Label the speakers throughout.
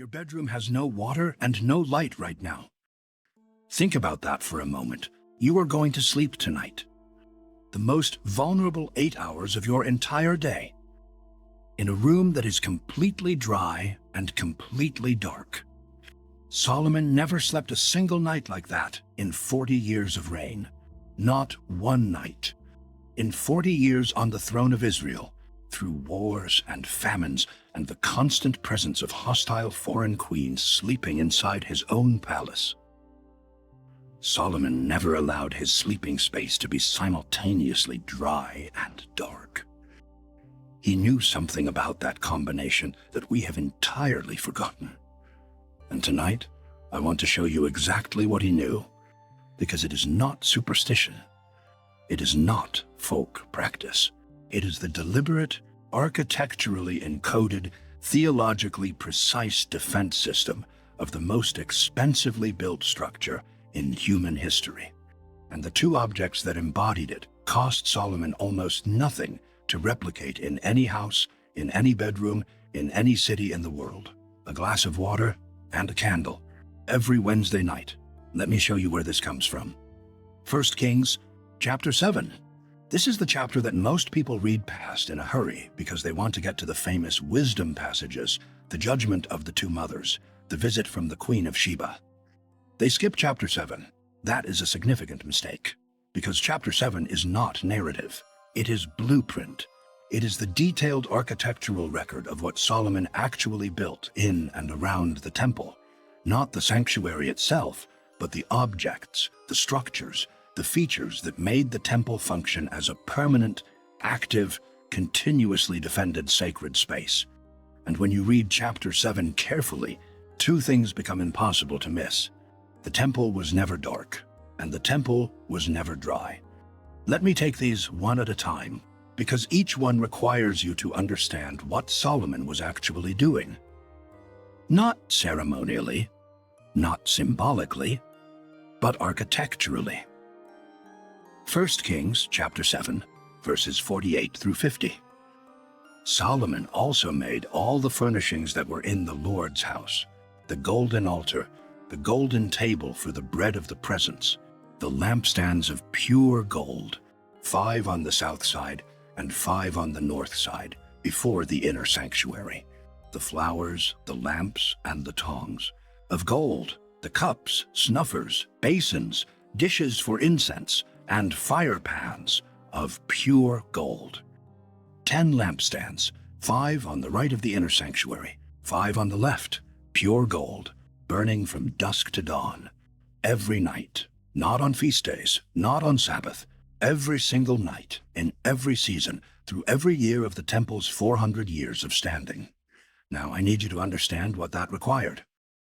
Speaker 1: Your bedroom has no water and no light right now. Think about that for a moment. You are going to sleep tonight. The most vulnerable 8 hours of your entire day. In a room that is completely dry and completely dark. Solomon never slept a single night like that in 40 years of reign. Not one night. In 40 years on the throne of Israel, through wars and famines and the constant presence of hostile foreign queens sleeping inside his own palace. Solomon never allowed his sleeping space to be simultaneously dry and dark. He knew something about that combination that we have entirely forgotten. And tonight, I want to show you exactly what he knew, because it is not superstition. It is not folk practice. It is the deliberate, architecturally encoded, theologically precise defense system of the most expensively built structure in human history. And the two objects that embodied it cost Solomon almost nothing to replicate in any house, in any bedroom, in any city in the world. A glass of water and a candle, every Wednesday night. Let me show you where this comes from. 1 Kings, chapter 7. This is the chapter that most people read past in a hurry because they want to get to the famous wisdom passages, the judgment of the two mothers, the visit from the Queen of Sheba. They skip chapter 7. That is a significant mistake, because chapter 7 is not narrative. It is blueprint. It is the detailed architectural record of what Solomon actually built in and around the temple. Not the sanctuary itself, but the objects, the structures, the features that made the temple function as a permanent, active, continuously defended sacred space. And when you read chapter 7 carefully, two things become impossible to miss. The temple was never dark, and the temple was never dry. Let me take these one at a time, because each one requires you to understand what Solomon was actually doing. Not ceremonially, not symbolically, but architecturally. 1 Kings chapter 7, verses 48 through 50. Solomon also made all the furnishings that were in the Lord's house, the golden altar, the golden table for the bread of the presence, the lampstands of pure gold, 5 on the south side and 5 on the north side, before the inner sanctuary, the flowers, the lamps, and the tongs, of gold, the cups, snuffers, basins, dishes for incense, and fire pans of pure gold. 10 lampstands, 5 on the right of the inner sanctuary, 5 on the left, pure gold, burning from dusk to dawn, every night, not on feast days, not on Sabbath, every single night, in every season, through every year of the temple's 400 years of standing. Now, I need you to understand what that required.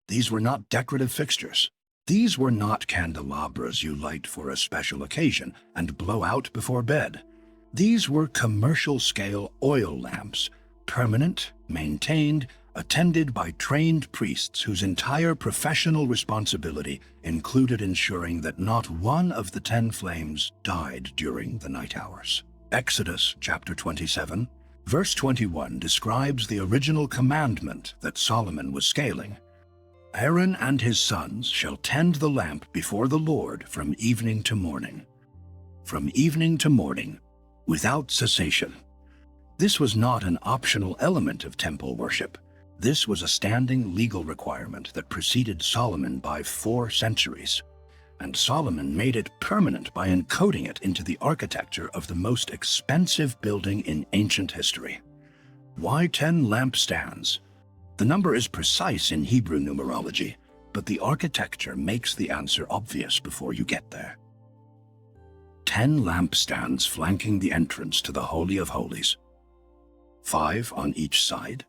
Speaker 1: These were not decorative fixtures. These were not candelabras you light for a special occasion and blow out before bed. These were commercial-scale oil lamps, permanent, maintained, attended by trained priests whose entire professional responsibility included ensuring that not one of the 10 flames died during the night hours. Exodus chapter 27, verse 21 describes the original commandment that Solomon was scaling. Aaron and his sons shall tend the lamp before the Lord from evening to morning. From evening to morning, without cessation. This was not an optional element of temple worship. This was a standing legal requirement that preceded Solomon by 4 centuries. And Solomon made it permanent by encoding it into the architecture of the most expensive building in ancient history. Why 10 lampstands? The number is precise in Hebrew numerology, but the architecture makes the answer obvious before you get there. 10 lampstands flanking the entrance to the Holy of Holies, 5 on each side,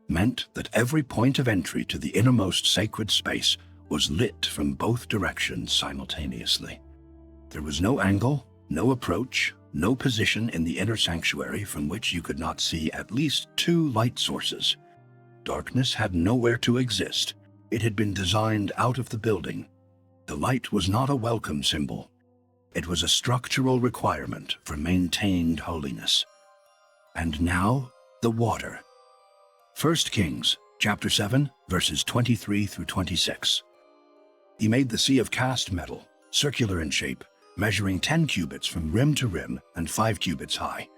Speaker 1: meant that every point of entry to the innermost sacred space was lit from both directions simultaneously. There was no angle, no approach, no position in the inner sanctuary from which you could not see at least 2 light sources. Darkness had nowhere to exist. It had been designed out of the building. The light was not a welcome symbol. It was a structural requirement for maintained holiness. And now, the water. 1 Kings chapter 7, verses 23 through 26. He made the sea of cast metal, circular in shape, measuring 10 cubits from rim to rim and 5 cubits high.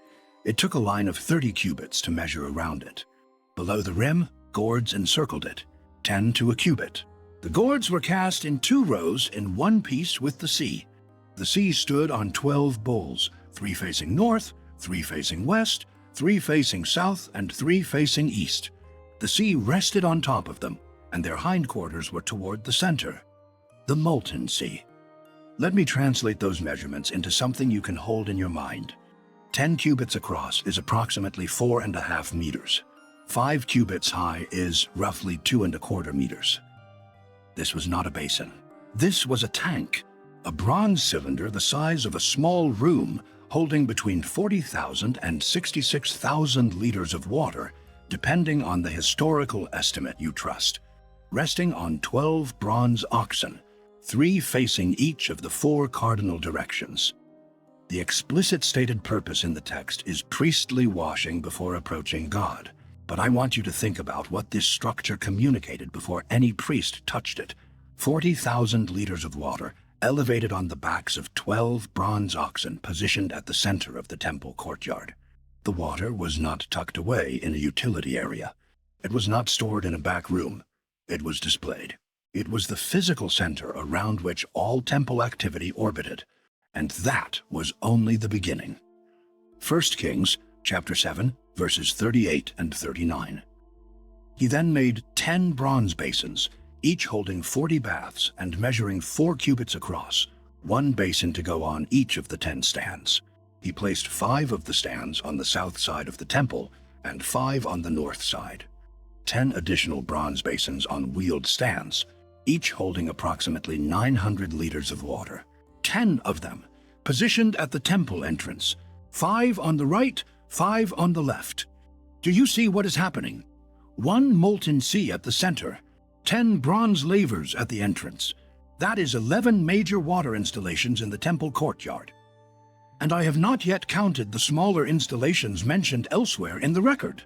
Speaker 1: It took a line of 30 cubits to measure around it. Below the rim, gourds encircled it, 10 to a cubit. The gourds were cast in 2 rows in one piece with the sea. The sea stood on 12 bowls, 3 facing north, 3 facing west, 3 facing south, and 3 facing east. The sea rested on top of them, and their hindquarters were toward the center, the molten sea. Let me translate those measurements into something you can hold in your mind. 10 cubits across is approximately 4.5 meters. 5 cubits high is roughly 2.25 meters. This was not a basin. This was a tank, a bronze cylinder the size of a small room holding between 40,000 and 66,000 liters of water, depending on the historical estimate you trust, resting on 12 bronze oxen, 3 facing each of the 4 cardinal directions. The explicit stated purpose in the text is priestly washing before approaching God, but I want you to think about what this structure communicated before any priest touched it. 40,000 liters of water elevated on the backs of 12 bronze oxen positioned at the center of the temple courtyard. The water was not tucked away in a utility area. It was not stored in a back room. It was displayed. It was the physical center around which all temple activity orbited, and that was only the beginning. 1 Kings chapter 7, verses 38 and 39. He then made 10 bronze basins, each holding 40 baths and measuring 4 cubits across, 1 basin to go on each of the 10 stands. He placed 5 of the stands on the south side of the temple and 5 on the north side. 10 additional bronze basins on wheeled stands, each holding approximately 900 liters of water. 10 of them positioned at the temple entrance, 5 on the right, 5 on the left. Do you see what is happening? 1 molten sea at the center, 10 bronze lavers at the entrance. That is 11 major water installations in the temple courtyard. And I have not yet counted the smaller installations mentioned elsewhere in the record,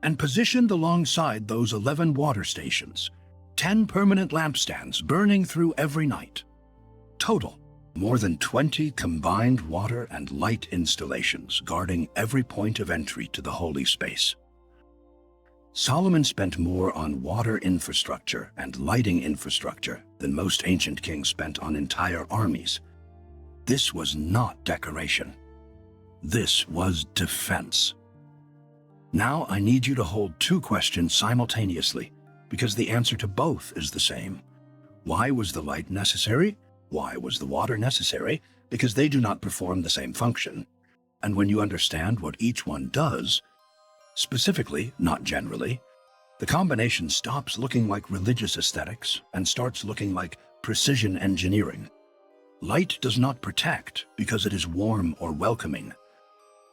Speaker 1: and positioned alongside those 11 water stations, 10 permanent lampstands burning through every night. Total, more than 20 combined water and light installations guarding every point of entry to the holy space. Solomon spent more on water infrastructure and lighting infrastructure than most ancient kings spent on entire armies. This was not decoration. This was defense. Now I need you to hold 2 questions simultaneously, because the answer to both is the same. Why was the light necessary? Why was the water necessary? Because they do not perform the same function. And when you understand what each one does, specifically, not generally, the combination stops looking like religious aesthetics and starts looking like precision engineering. Light does not protect because it is warm or welcoming.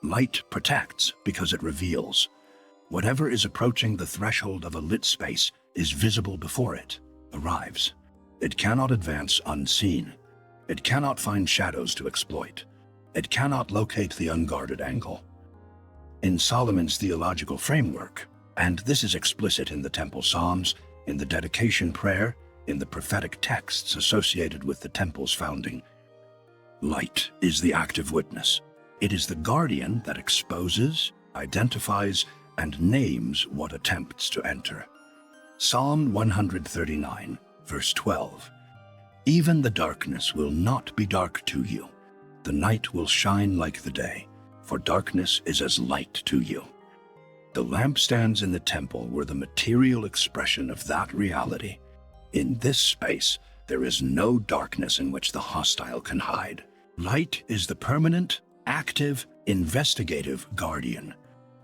Speaker 1: Light protects because it reveals. Whatever is approaching the threshold of a lit space is visible before it arrives. It cannot advance unseen. It cannot find shadows to exploit. It cannot locate the unguarded angle. In Solomon's theological framework, and this is explicit in the temple psalms, in the dedication prayer, in the prophetic texts associated with the temple's founding, light is the active witness. It is the guardian that exposes, identifies, and names what attempts to enter. Psalm 139, verse 12. Even the darkness will not be dark to you. The night will shine like the day, for darkness is as light to you. The lampstands in the temple were the material expression of that reality. In this space, there is no darkness in which the hostile can hide. Light is the permanent, active, investigative guardian.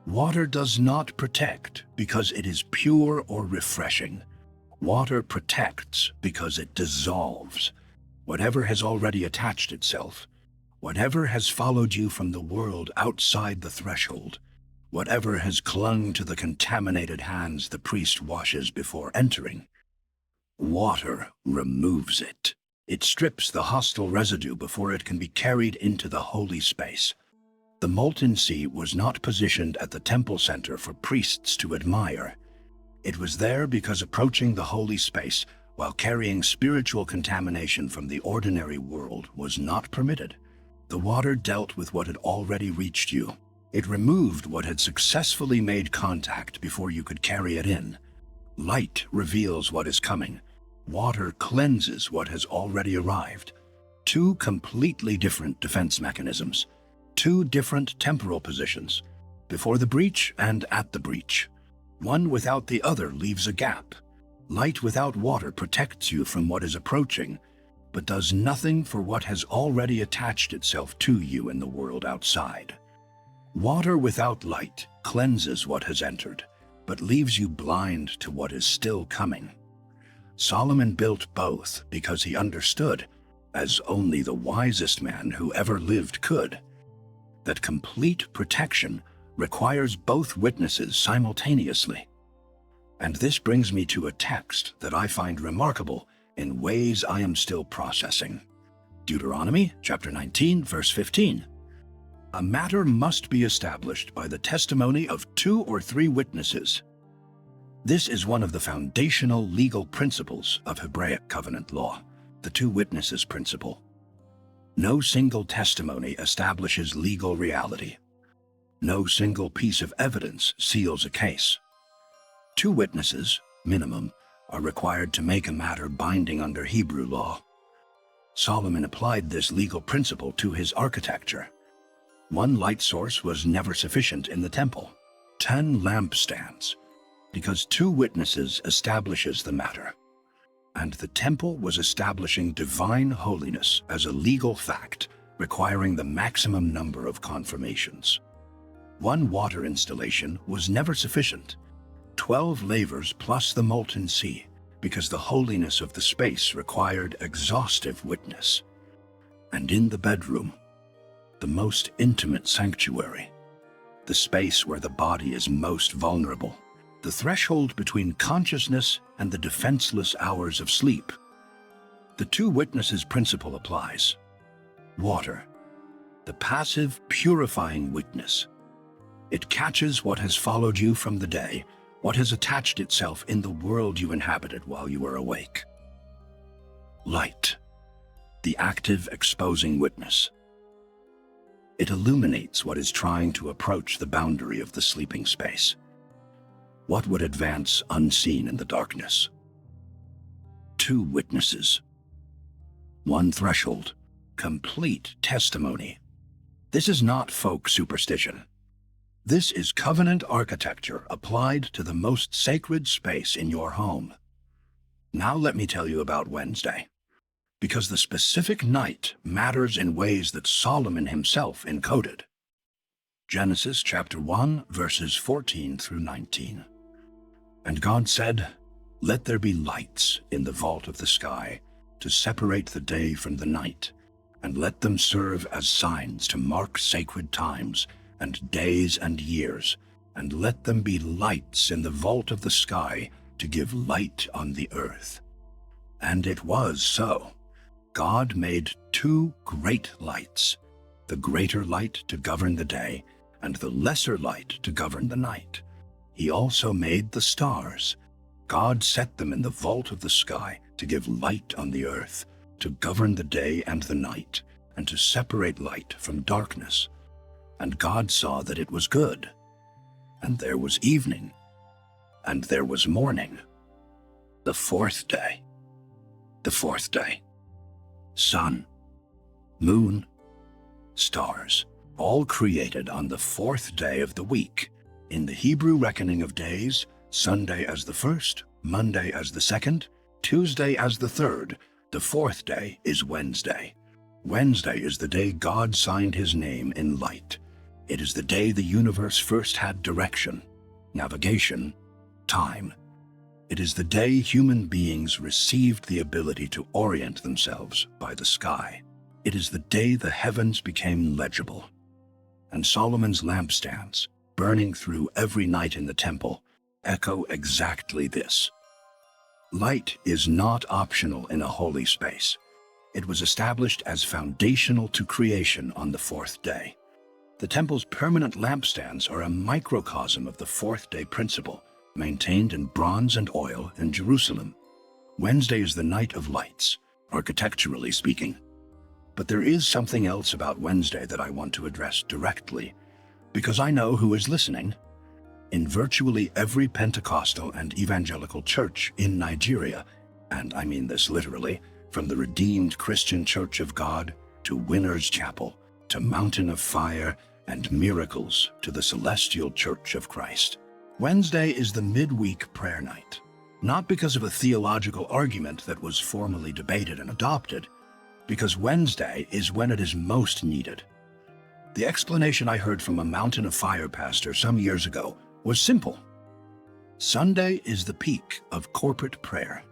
Speaker 1: Water does not protect because it is pure or refreshing. Water protects because it dissolves. Whatever has already attached itself, whatever has followed you from the world outside the threshold, whatever has clung to the contaminated hands the priest washes before entering, water removes it. It strips the hostile residue before it can be carried into the holy space. The molten sea was not positioned at the temple center for priests to admire. It was there because approaching the holy space while carrying spiritual contamination from the ordinary world was not permitted. The water dealt with what had already reached you. It removed what had successfully made contact before you could carry it in. Light reveals what is coming. Water cleanses what has already arrived. Two completely different defense mechanisms. Two different temporal positions, before the breach and at the breach. One without the other leaves a gap. Light without water protects you from what is approaching, but does nothing for what has already attached itself to you in the world outside. Water without light cleanses what has entered, but leaves you blind to what is still coming. Solomon built both because he understood, as only the wisest man who ever lived could, that complete protection requires both witnesses simultaneously. And this brings me to a text that I find remarkable in ways I am still processing. Deuteronomy chapter 19, verse 15. A matter must be established by the testimony of 2 or 3 witnesses. This is one of the foundational legal principles of Hebraic covenant law, the 2 witnesses principle. No single testimony establishes legal reality. No single piece of evidence seals a case. 2 witnesses, minimum, are required to make a matter binding under Hebrew law. Solomon applied this legal principle to his architecture. 1 light source was never sufficient in the temple. 10 lampstands, because 2 witnesses establishes the matter. And the temple was establishing divine holiness as a legal fact, requiring the maximum number of confirmations. 1 water installation was never sufficient. 12 lavers plus the molten sea, because the holiness of the space required exhaustive witness. And in the bedroom, the most intimate sanctuary, the space where the body is most vulnerable, the threshold between consciousness and the defenseless hours of sleep, the 2 witnesses principle applies. Water, the passive, purifying witness. It catches what has followed you from the day, what has attached itself in the world you inhabited while you were awake. Light, the active, exposing witness. It illuminates what is trying to approach the boundary of the sleeping space. What would advance unseen in the darkness? 2 witnesses. 1 threshold, complete testimony. This is not folk superstition. This is covenant architecture applied to the most sacred space in your home. Now let me tell you about Wednesday, because the specific night matters in ways that Solomon himself encoded. Genesis chapter 1, verses 14 through 19. And God said, "Let there be lights in the vault of the sky to separate the day from the night, and let them serve as signs to mark sacred times and days and years, and let them be lights in the vault of the sky to give light on the earth." And it was so. God made 2 great lights, the greater light to govern the day, and the lesser light to govern the night. He also made the stars. God set them in the vault of the sky to give light on the earth, to govern the day and the night, and to separate light from darkness. And God saw that it was good. And there was evening, and there was morning, the 4th day. The 4th day. Sun, moon, stars, all created on the 4th day of the week. In the Hebrew reckoning of days, Sunday as the 1st, Monday as the 2nd, Tuesday as the 3rd, the 4th day is Wednesday. Wednesday is the day God signed his name in light. It is the day the universe first had direction, navigation, time. It is the day human beings received the ability to orient themselves by the sky. It is the day the heavens became legible. And Solomon's lampstands, burning through every night in the temple, echo exactly this. Light is not optional in a holy space. It was established as foundational to creation on the 4th day. The temple's permanent lampstands are a microcosm of the 4th day principle, maintained in bronze and oil in Jerusalem. Wednesday is the night of lights, architecturally speaking. But there is something else about Wednesday that I want to address directly, because I know who is listening. In virtually every Pentecostal and evangelical church in Nigeria, and I mean this literally, from the Redeemed Christian Church of God to Winners Chapel, to Mountain of Fire and Miracles, to the Celestial Church of Christ, Wednesday is the midweek prayer night. Not because of a theological argument that was formally debated and adopted, because Wednesday is when it is most needed. The explanation I heard from a Mountain of Fire pastor some years ago was simple. Sunday is the peak of corporate prayer.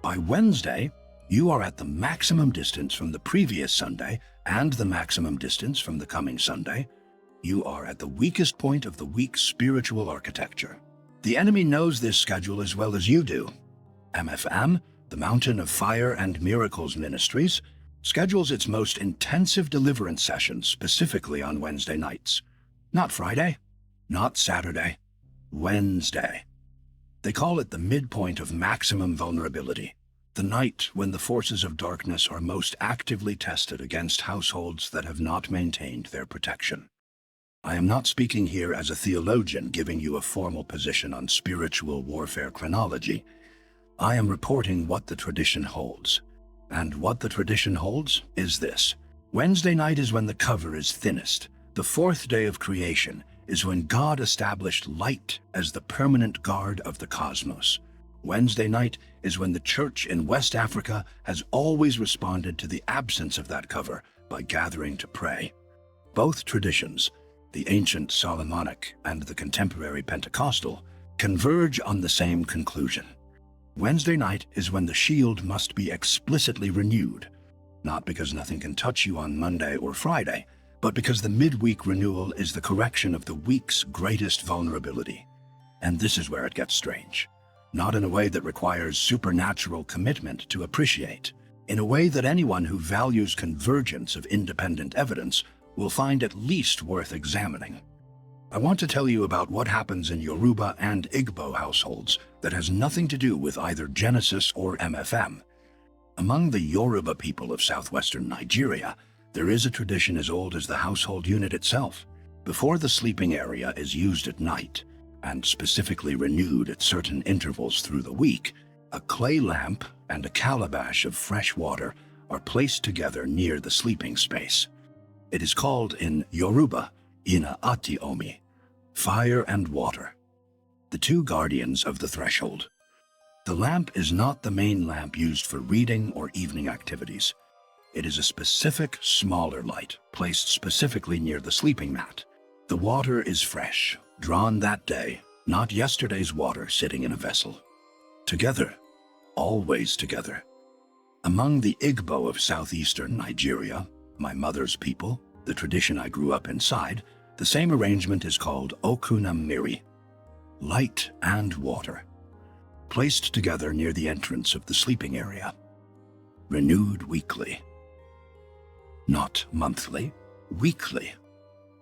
Speaker 1: By Wednesday, you are at the maximum distance from the previous Sunday and the maximum distance from the coming Sunday. You are at the weakest point of the week's spiritual architecture. The enemy knows this schedule as well as you do. MFM, the Mountain of Fire and Miracles Ministries, schedules its most intensive deliverance sessions specifically on Wednesday nights. Not Friday, not Saturday, Wednesday. They call it the midpoint of maximum vulnerability, the night when the forces of darkness are most actively tested against households that have not maintained their protection. I am not speaking here as a theologian giving you a formal position on spiritual warfare chronology. I am reporting what the tradition holds. And what the tradition holds is this. Wednesday night is when the cover is thinnest. The fourth day of creation is when God established light as the permanent guard of the cosmos. Wednesday night is when the church in West Africa has always responded to the absence of that cover by gathering to pray. Both traditions, the ancient Solomonic and the contemporary Pentecostal, converge on the same conclusion. Wednesday night is when the shield must be explicitly renewed, not because nothing can touch you on Monday or Friday, but because the midweek renewal is the correction of the week's greatest vulnerability. And this is where it gets strange. Not in a way that requires supernatural commitment to appreciate, in a way that anyone who values convergence of independent evidence will find at least worth examining. I want to tell you about what happens in Yoruba and Igbo households that has nothing to do with either Genesis or MFM. Among the Yoruba people of southwestern Nigeria, there is a tradition as old as the household unit itself. Before the sleeping area is used at night, and specifically renewed at certain intervals through the week, a clay lamp and a calabash of fresh water are placed together near the sleeping space. It is called in Yoruba, Ina Ati Omi, fire and water, the two guardians of the threshold. The lamp is not the main lamp used for reading or evening activities. It is a specific, smaller light placed specifically near the sleeping mat. The water is fresh, drawn that day, not yesterday's water sitting in a vessel. Together, always together. Among the Igbo of southeastern Nigeria, my mother's people, the tradition I grew up inside, the same arrangement is called okuna mmiri, light and water, placed together near the entrance of the sleeping area. Renewed weekly. Not monthly, weekly.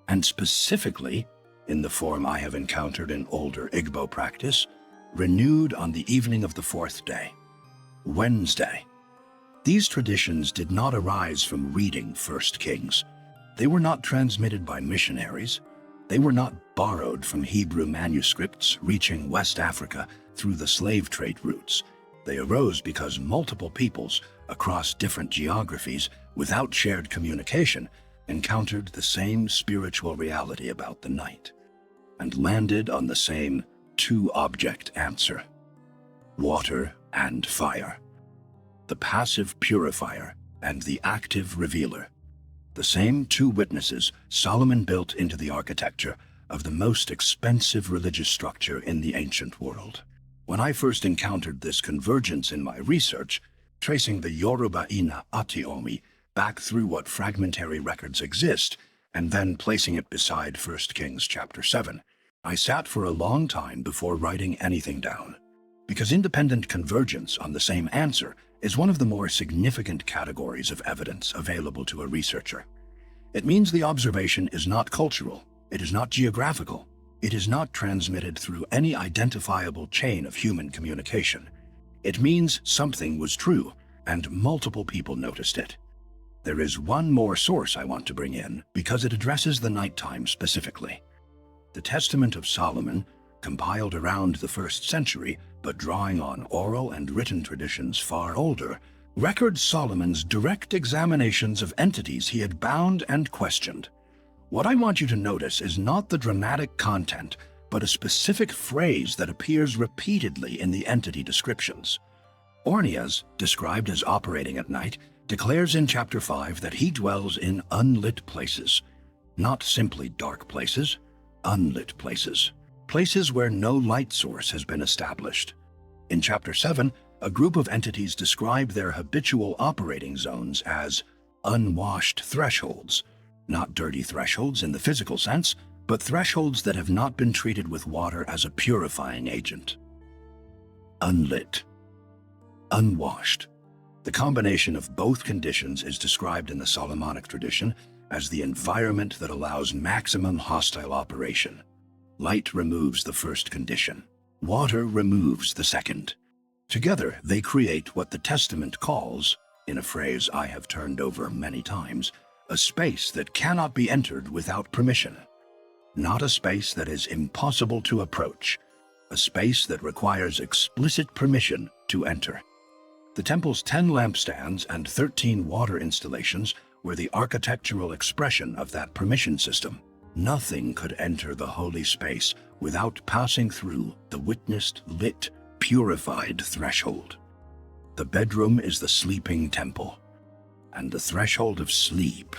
Speaker 1: And specifically, in the form I have encountered in older Igbo practice, renewed on the evening of the fourth day, Wednesday. These traditions did not arise from reading First Kings. They were not transmitted by missionaries. They were not borrowed from Hebrew manuscripts reaching West Africa through the slave trade routes. They arose because multiple peoples across different geographies, without shared communication, encountered the same spiritual reality about the night and landed on the same two-object answer: water and fire. The passive purifier and the active revealer. The same two witnesses Solomon built into the architecture of the most expensive religious structure in the ancient world. When I first encountered this convergence in my research, tracing the Yoruba Ina Ati Omi back through what fragmentary records exist, and then placing it beside 1 Kings chapter 7, I sat for a long time before writing anything down. Because independent convergence on the same answer is one of the more significant categories of evidence available to a researcher. It means the observation is not cultural, it is not geographical, It is not transmitted through any identifiable chain of human communication. It means something was true, and multiple people noticed it. There is one more source I want to bring in, because it addresses the nighttime specifically. The Testament of Solomon, compiled around the 1st century, but drawing on oral and written traditions far older, records Solomon's direct examinations of entities he had bound and questioned. What I want you to notice is not the dramatic content, but a specific phrase that appears repeatedly in the entity descriptions. Ornias, described as operating at night, declares in chapter 5 that he dwells in unlit places. Not simply dark places, unlit places. Places where no light source has been established. In chapter 7, a group of entities describe their habitual operating zones as unwashed thresholds. Not dirty thresholds in the physical sense, but thresholds that have not been treated with water as a purifying agent. Unlit. Unwashed. The combination of both conditions is described in the Solomonic tradition as the environment that allows maximum hostile operation. Light removes the first condition. Water removes the second. Together, they create what the Testament calls, in a phrase I have turned over many times, a space that cannot be entered without permission. Not a space that is impossible to approach, a space that requires explicit permission to enter. The temple's 10 lampstands and 13 water installations were the architectural expression of that permission system. Nothing could enter the holy space without passing through the witnessed, lit, purified threshold. The bedroom is the sleeping temple, and the threshold of sleep,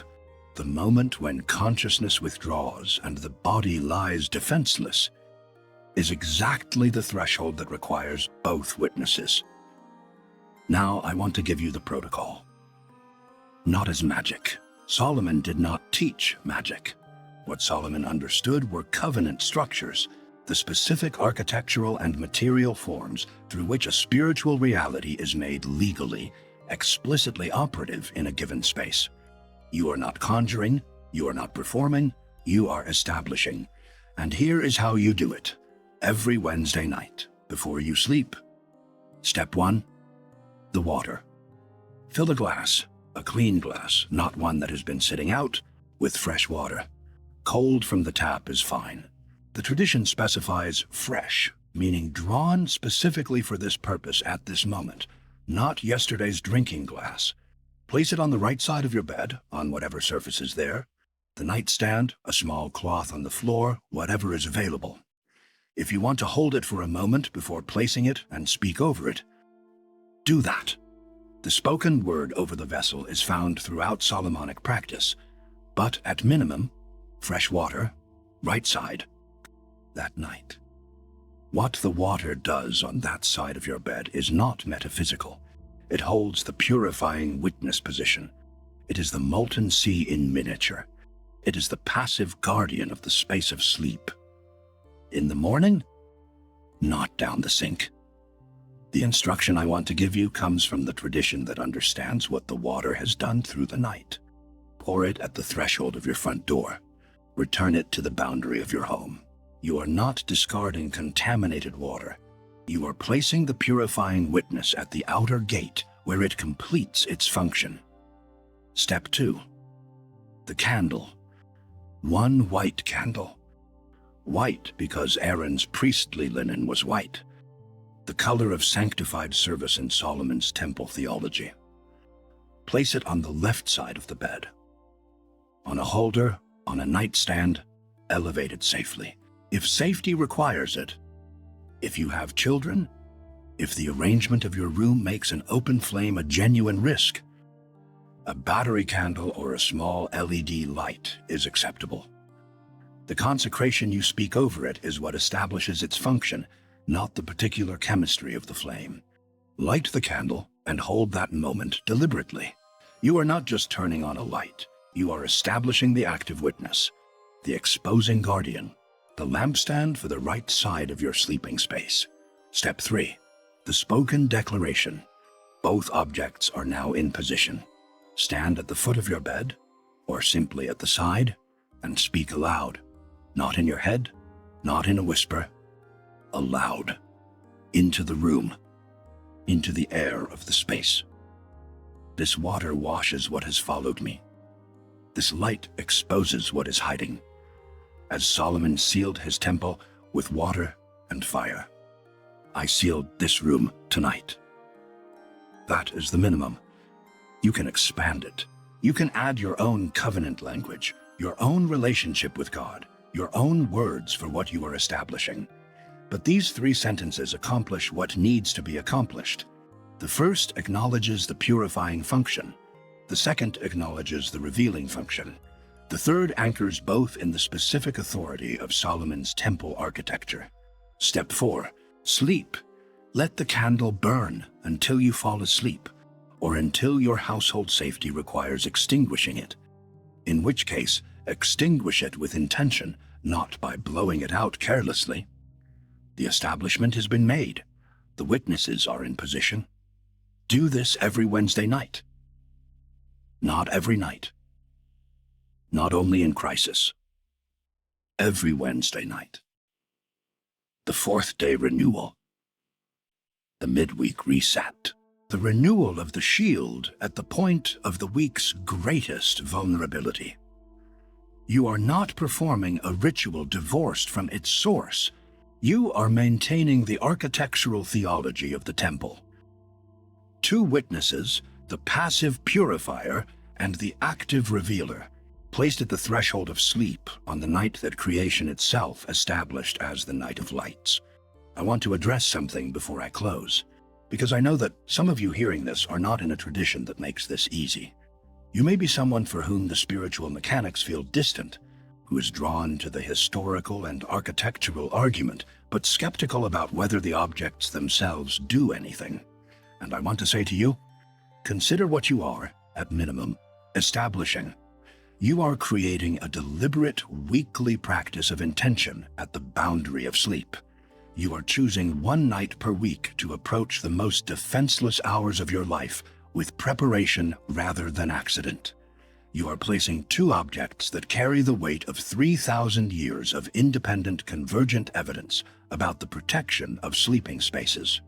Speaker 1: the moment when consciousness withdraws and the body lies defenseless, is exactly the threshold that requires both witnesses. Now I want to give you the protocol. Not as magic. Solomon did not teach magic. What Solomon understood were covenant structures, the specific architectural and material forms through which a spiritual reality is made legally, explicitly operative in a given space. You are not conjuring, you are not performing, you are establishing. And here is how you do it. Every Wednesday night, before you sleep. Step 1. The water. Fill a glass, a clean glass, not one that has been sitting out, with fresh water. Cold from the tap is fine. The tradition specifies fresh, meaning drawn specifically for this purpose at this moment, not yesterday's drinking glass. Place it on the right side of your bed, on whatever surface is there. The nightstand, a small cloth on the floor, whatever is available. If you want to hold it for a moment before placing it and speak over it, do that. The spoken word over the vessel is found throughout Solomonic practice, but at minimum, fresh water, right side, that night. What the water does on that side of your bed is not metaphysical. It holds the purifying witness position. It is the molten sea in miniature. It is the passive guardian of the space of sleep. In the morning, not down the sink. The instruction I want to give you comes from the tradition that understands what the water has done through the night. Pour it at the threshold of your front door. Return it to the boundary of your home. You are not discarding contaminated water. You are placing the purifying witness at the outer gate where it completes its function. Step 2. The candle. One white candle. White because Aaron's priestly linen was white, the color of sanctified service in Solomon's temple theology. Place it on the left side of the bed. On a holder, on a nightstand, elevate it safely. If safety requires it, if you have children, if the arrangement of your room makes an open flame a genuine risk, a battery candle or a small LED light is acceptable. The consecration you speak over it is what establishes its function, not the particular chemistry of the flame. Light the candle and hold that moment deliberately. You are not just turning on a light. You are establishing the active witness, the exposing guardian, the lampstand for the right side of your sleeping space. Step 3. The spoken declaration. Both objects are now in position. Stand at the foot of your bed, or simply at the side, and speak aloud. Not in your head, not in a whisper, aloud, into the room, into the air of the space. This water washes what has followed me. This light exposes what is hiding, as Solomon sealed his temple with water and fire. I sealed this room tonight. That is the minimum. You can expand it. You can add your own covenant language, your own relationship with God, your own words for what you are establishing. But these 3 sentences accomplish what needs to be accomplished. The first acknowledges the purifying function. The second acknowledges the revealing function. The third anchors both in the specific authority of Solomon's temple architecture. Step 4. Sleep. Let the candle burn until you fall asleep, or until your household safety requires extinguishing it. In which case, extinguish it with intention, not by blowing it out carelessly. The establishment has been made. The witnesses are in position. Do this every Wednesday night. Not every night. Not only in crisis. Every Wednesday night. The 4th day renewal. The midweek reset. The renewal of the shield at the point of the week's greatest vulnerability. You are not performing a ritual divorced from its source. You are maintaining the architectural theology of the temple. 2 witnesses, the passive purifier and the active revealer, placed at the threshold of sleep on the night that creation itself established as the night of lights. I want to address something before I close, because I know that some of you hearing this are not in a tradition that makes this easy. You may be someone for whom the spiritual mechanics feel distant, who is drawn to the historical and architectural argument, but skeptical about whether the objects themselves do anything. And I want to say to you, consider what you are, at minimum, establishing. You are creating a deliberate weekly practice of intention at the boundary of sleep. You are choosing 1 night per week to approach the most defenseless hours of your life with preparation rather than accident. You are placing 2 objects that carry the weight of 3,000 years of independent convergent evidence about the protection of sleeping spaces.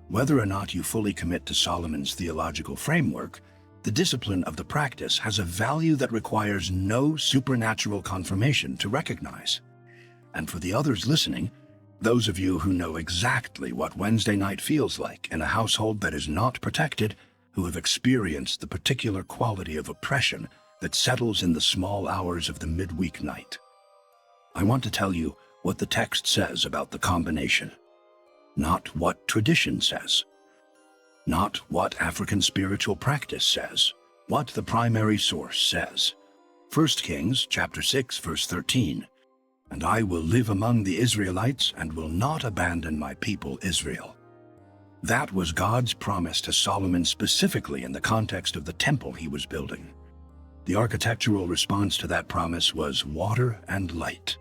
Speaker 1: Whether or not you fully commit to Solomon's theological framework, the discipline of the practice has a value that requires no supernatural confirmation to recognize. And for the others listening, those of you who know exactly what Wednesday night feels like in a household that is not protected, who have experienced the particular quality of oppression that settles in the small hours of the midweek night, I want to tell you what the text says about the combination, not what tradition says. Not what African spiritual practice says, what the primary source says. 1 Kings chapter 6, verse 13. And I will live among the Israelites and will not abandon my people Israel. That was God's promise to Solomon specifically in the context of the temple he was building. The architectural response to that promise was water and light,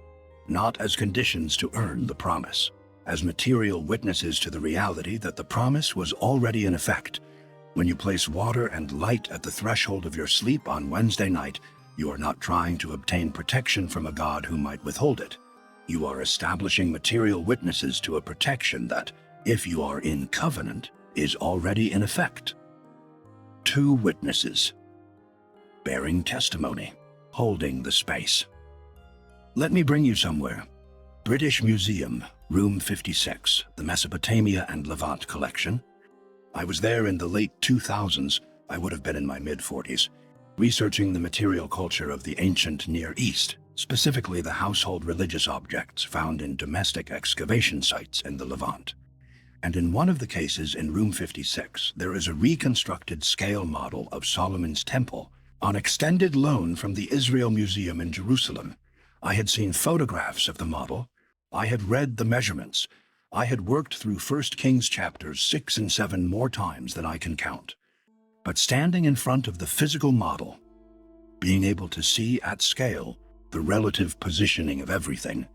Speaker 1: not as conditions to earn the promise, as material witnesses to the reality that the promise was already in effect. When you place water and light at the threshold of your sleep on Wednesday night, you are not trying to obtain protection from a God who might withhold it. You are establishing material witnesses to a protection that, if you are in covenant, is already in effect. 2 witnesses, bearing testimony, holding the space. Let me bring you somewhere. British Museum, Room 56, the Mesopotamia and Levant collection. I was there in the late 2000s, I would have been in my mid-40s, researching the material culture of the ancient Near East, specifically the household religious objects found in domestic excavation sites in the Levant. And in one of the cases in Room 56, there is a reconstructed scale model of Solomon's temple on extended loan from the Israel Museum in Jerusalem. I had seen photographs of the model. I had read the measurements. I had worked through 1 Kings chapters 6 and 7 more times than I can count. But standing in front of the physical model, being able to see at scale the relative positioning of everything,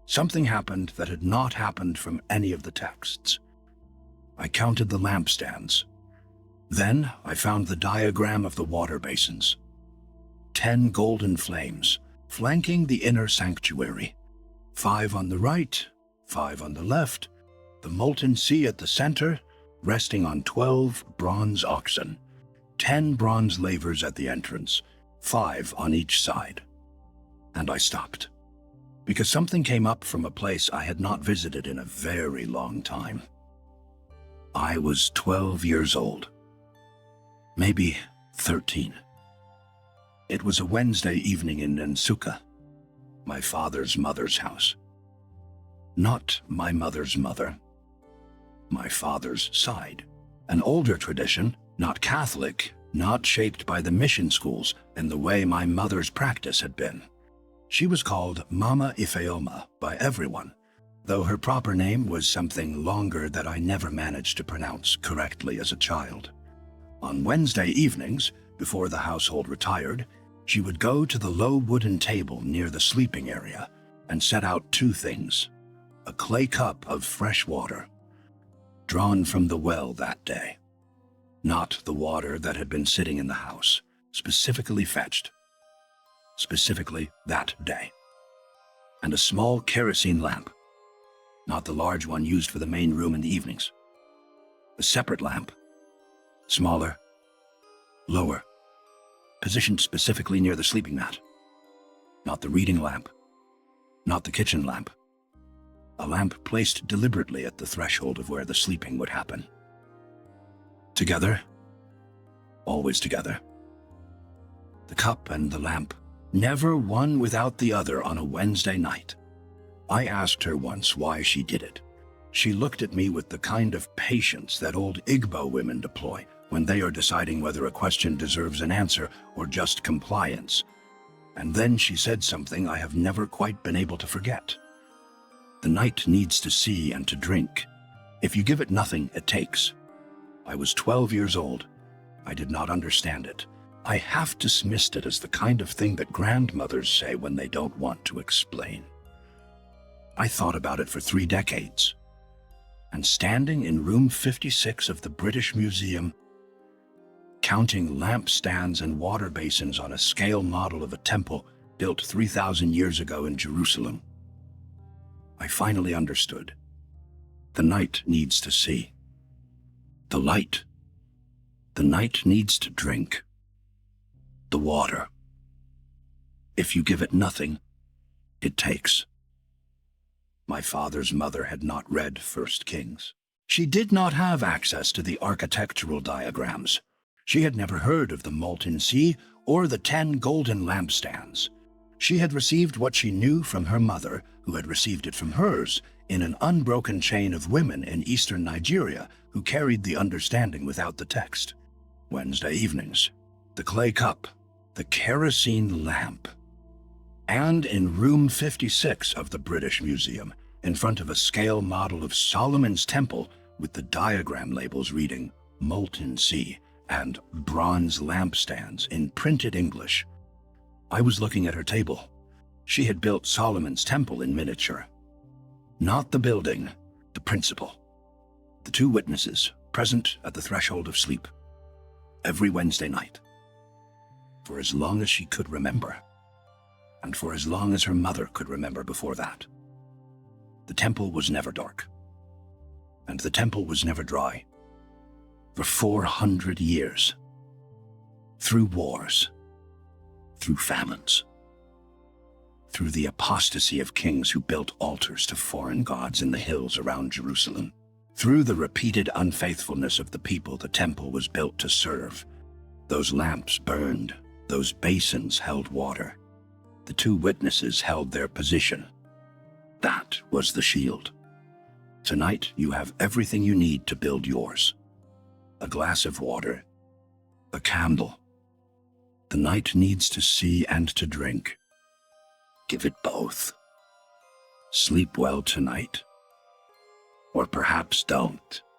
Speaker 1: something happened that had not happened from any of the texts. I counted the lampstands. Then I found the diagram of the water basins. 10 golden flames flanking the inner sanctuary. 5 on the right, 5 on the left, the molten sea at the center, resting on 12 bronze oxen, 10 bronze lavers at the entrance, 5 on each side. And I stopped, because something came up from a place I had not visited in a very long time. I was 12 years old, maybe 13. It was a Wednesday evening in Nsuka, my father's mother's house. Not my mother's mother, my father's side. An older tradition, not Catholic, not shaped by the mission schools and the way my mother's practice had been. She was called Mama Ifeoma by everyone, though her proper name was something longer that I never managed to pronounce correctly as a child. On Wednesday evenings, before the household retired, she would go to the low wooden table near the sleeping area and set out 2 things: a clay cup of fresh water, drawn from the well that day, not the water that had been sitting in the house, specifically fetched, specifically that day, and a small kerosene lamp, not the large one used for the main room in the evenings. A separate lamp, smaller, lower, positioned specifically near the sleeping mat. Not the reading lamp, not the kitchen lamp. A lamp placed deliberately at the threshold of where the sleeping would happen. Together, always together. The cup and the lamp, never one without the other on a Wednesday night. I asked her once why she did it. She looked at me with the kind of patience that old Igbo women deploy when they are deciding whether a question deserves an answer or just compliance. And then she said something I have never quite been able to forget. The night needs to see and to drink. If you give it nothing, it takes. I was 12 years old. I did not understand it. I half dismissed it as the kind of thing that grandmothers say when they don't want to explain. I thought about it for 3 decades. And standing in room 56 of the British Museum, counting lampstands and water basins on a scale model of a temple built 3,000 years ago in Jerusalem, I finally understood. The night needs to see. The light. The night needs to drink. The water. If you give it nothing, it takes. My father's mother had not read 1 Kings. She did not have access to the architectural diagrams. She had never heard of the molten sea or the 10 golden lampstands. She had received what she knew from her mother, who had received it from hers, in an unbroken chain of women in eastern Nigeria who carried the understanding without the text. Wednesday evenings, the clay cup, the kerosene lamp, and in room 56 of the British Museum, in front of a scale model of Solomon's Temple with the diagram labels reading Molten Sea and bronze lampstands in printed English. I was looking at her table. She had built Solomon's Temple in miniature. Not the building, the principle. The 2 witnesses present at the threshold of sleep. Every Wednesday night. For as long as she could remember. And for as long as her mother could remember before that. The temple was never dark. And the temple was never dry. For 400 years. Through wars. Through famines. Through the apostasy of kings who built altars to foreign gods in the hills around Jerusalem. Through the repeated unfaithfulness of the people the temple was built to serve. Those lamps burned, those basins held water. The 2 witnesses held their position. That was the shield. Tonight you have everything you need to build yours. A glass of water, a candle. The night needs to see and to drink. Give it both. Sleep well tonight. Or perhaps don't.